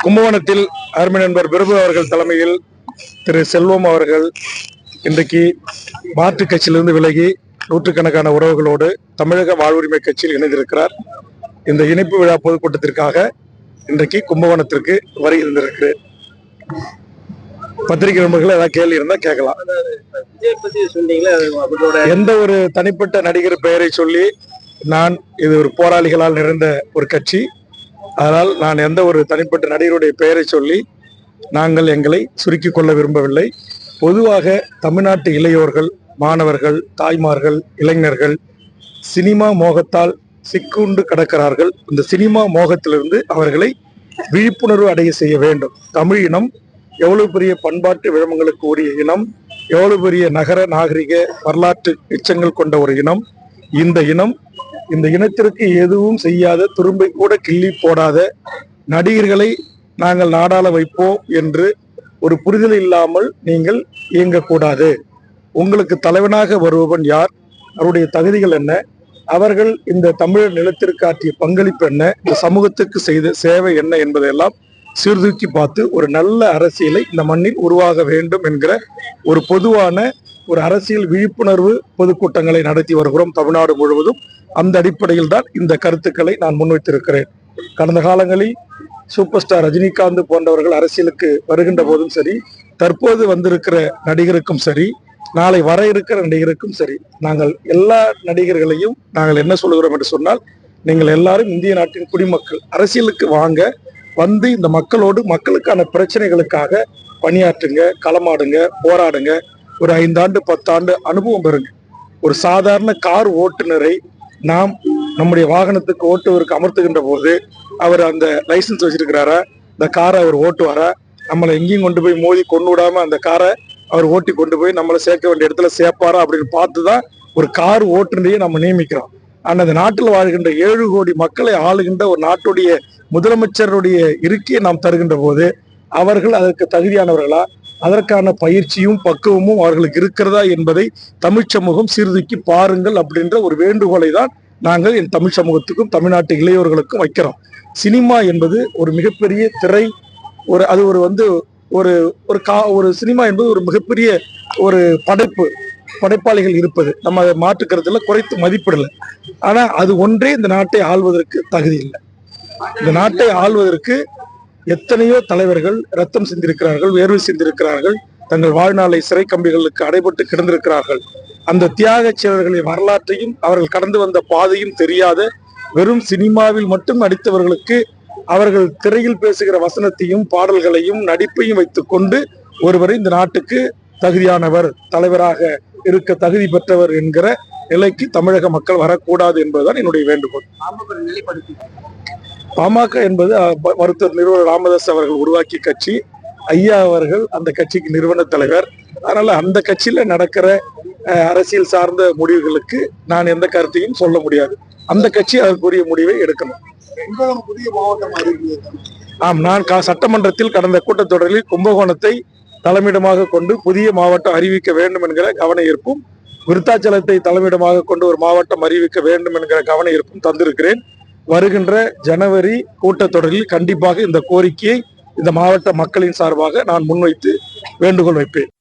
கும்பகோணத்தில் அருமை நண்பர் பிரபு அவர்கள் தலைமையில் திரு செல்வம் அவர்கள் இன்றைக்கு மாற்றுக் கட்சியிலிருந்து விலகி நூற்றுக்கணக்கான உறவுகளோடு தமிழக வாழ்வுரிமை கட்சியில் இணைந்திருக்கிறார். இந்த இணைப்பு விழா பொதுக்கூட்டத்திற்காக இன்றைக்கு கும்பகோணத்திற்கு வருகிறேன். பத்திரிகை நண்பர்கள் ஏதாவது கேள்வி இருந்தா கேட்கலாம். எந்த ஒரு தனிப்பட்ட நடிகர் பெயரை சொல்லி இது ஒரு போராளிகளால் நிறைந்த ஒரு கட்சி. அதனால் நான் எந்த ஒரு தனிப்பட்ட நடிகருடைய பெயரை சொல்லி நாங்கள் எங்களை சுருக்கிக் கொள்ள விரும்பவில்லை. பொதுவாக தமிழ்நாட்டு இளையோர்கள், மாணவர்கள், தாய்மார்கள், இளைஞர்கள் சினிமா மோகத்தால் சிக்குண்டு கிடக்கிறார்கள். இந்த சினிமா மோகத்திலிருந்து அவர்களை விழிப்புணர்வு அடைய செய்ய வேண்டும். தமிழ் இனம் எவ்வளவு பெரிய பண்பாட்டு விழமங்களுக்கு உரிய இனம், எவ்வளவு பெரிய நகர நாகரிக வரலாற்று எச்சங்கள் கொண்ட ஒரு இனம். இந்த இனத்திற்கு எதுவும் செய்யாத, துரும்பை கூட கிள்ளி போடாத நடிகர்களை நாங்கள் நாடாள வைப்போம் என்று ஒரு புரிதல் இல்லாமல் நீங்கள் இயங்கக்கூடாது. உங்களுக்கு தலைவனாக வருபவன் யார், அவருடைய தகுதிகள் என்ன, அவர்கள் இந்த தமிழர் நிலத்திற்கு ஆற்றிய பங்களிப்பு என்ன, இந்த சமூகத்துக்கு செய்த சேவை என்ன என்பதையெல்லாம் சீர்தூக்கி பார்த்து ஒரு நல்ல அரசியலை இந்த மண்ணில் உருவாக வேண்டும் என்கிற ஒரு பொதுவான ஒரு அரசியல் விழிப்புணர்வு பொதுக்கூட்டங்களை நடத்தி வருகிறோம் தமிழ்நாடு முழுவதும். அந்த அடிப்படையில் தான் இந்த கருத்துக்களை நான் முன்வைத்திருக்கிறேன். கடந்த காலங்களில் சூப்பர் ஸ்டார் ரஜினிகாந்த் போன்றவர்கள் அரசியலுக்கு வருகின்ற போதும் சரி, தற்போது வந்திருக்கிற நடிகருக்கும் சரி, நாளை வர இருக்கிற நடிகருக்கும் சரி, நாங்கள் எல்லா நடிகர்களையும் நாங்கள் என்ன சொல்லுகிறோம் என்று சொன்னால், நீங்கள் எல்லாரும் இந்திய நாட்டின் குடிமக்கள், அரசியலுக்கு வாங்க, வந்து இந்த மக்களோடு மக்களுக்கான பிரச்சனைகளுக்காக பணியாற்றுங்க, களமாடுங்க, போராடுங்க. ஒரு 5 ஆண்டு 10 ஆண்டு அனுபவம் பெறுங்க. ஒரு சாதாரண கார் ஓட்டுநரை நாம் நம்முடைய வாகனத்துக்கு ஓட்டுவதற்கு அமர்த்துகின்ற போது அவர் அந்த லைசன்ஸ் வச்சிருக்கிறாரா, இந்த காரை அவர் ஓட்டுவாரா, நம்மளை எங்கேயும் கொண்டு போய் மோதி கொண்டு விடாம அந்த காரை அவர் ஓட்டி கொண்டு போய் நம்மளை சேர்க்க வேண்டிய இடத்துல சேர்ப்பாரா அப்படின்னு பார்த்துதான் ஒரு கார் ஓட்டுநரையே நம்ம நியமிக்கிறோம். ஆனால் அந்த நாட்டில் வாழ்கின்ற 7 கோடி மக்களை ஆளுகின்ற ஒரு நாட்டுடைய முதலமைச்சருடைய இருக்கையை நாம் தருகின்ற போது அவர்கள் அதற்கு தகுதியானவர்களா, அதற்கான பயிற்சியும் பக்குவமும் அவர்களுக்கு இருக்கிறதா என்பதை தமிழ் சமூகம் சீர்தூக்கி பாருங்கள் அப்படின்ற ஒரு வேண்டுகோளை தான் நாங்கள் என் தமிழ் சமூகத்துக்கும் தமிழ்நாட்டு இளையோர்களுக்கும் வைக்கிறோம். சினிமா என்பது ஒரு மிகப்பெரிய திரை, ஒரு சினிமா என்பது ஒரு மிகப்பெரிய ஒரு படைப்பாளிகள் இருப்பது நம்ம அதை மாற்றுக்கிறதுல குறைத்து மதிப்பிடலை. ஆனா அது ஒன்றே இந்த நாட்டை ஆள்வதற்கு தகுதி இல்லை. இந்த நாட்டை ஆள்வதற்கு எத்தனையோ தலைவர்கள் ரத்தம் சிந்திருக்கிறார்கள், வேர்வை சிந்திருக்கிறார்கள், தங்கள் வாழ்நாளை சிறை கம்பிகளுக்கு அடைபட்டு கிடந்திருக்கிறார்கள். அந்த தியாக செயலர்களின் வரலாற்றையும் அவர்கள் கடந்து வந்த பாதையும் தெரியாத, வெறும் சினிமாவில் மட்டும் நடித்தவர்களுக்கு அவர்கள் திரையில் பேசுகிற வசனத்தையும் பாடல்களையும் நடிப்பையும் வைத்துக் கொண்டு ஒருவரை இந்த நாட்டுக்கு தகுதியானவர், தலைவராக இருக்க தகுதி பெற்றவர் என்கிற நிலைக்கு தமிழக மக்கள் வரக்கூடாது என்பதுதான் என்னுடைய வேண்டுகோள். பாமக என்பது மருத்துவர் நிறுவனர் ராமதாஸ் அவர்கள் உருவாக்கிய கட்சி. ஐயா அவர்கள் அந்த கட்சிக்கு நிறுவன தலைவர். அதனால அந்த கட்சியில நடக்கிற அரசியல் சார்ந்த முடிவுகளுக்கு நான் எந்த கருத்தையும் சொல்ல முடியாது. அந்த கட்சி அதற்குரிய முடிவை எடுக்கணும். ஆம், நான் சட்டமன்றத்தில் கடந்த கூட்டத்தொடரில் கும்பகோணத்தை தலைமையிடமாக கொண்டு புதிய மாவட்டம் அறிவிக்க வேண்டும் என்கிற கவன ஈர்ப்பும், விருத்தாச்சலத்தை தலைமையிடமாக கொண்டு ஒரு மாவட்டம் அறிவிக்க வேண்டும் என்கிற கவன ஈர்ப்பும் தந்திருக்கிறேன். வருகின்ற ஜனவரி கூட்டத்தொடரில் கண்டிப்பாக இந்த கோரிக்கையை இந்த மாவட்ட மக்களின் சார்பாக நான் முன்வைத்து வேண்டுகோள் வைப்பேன்.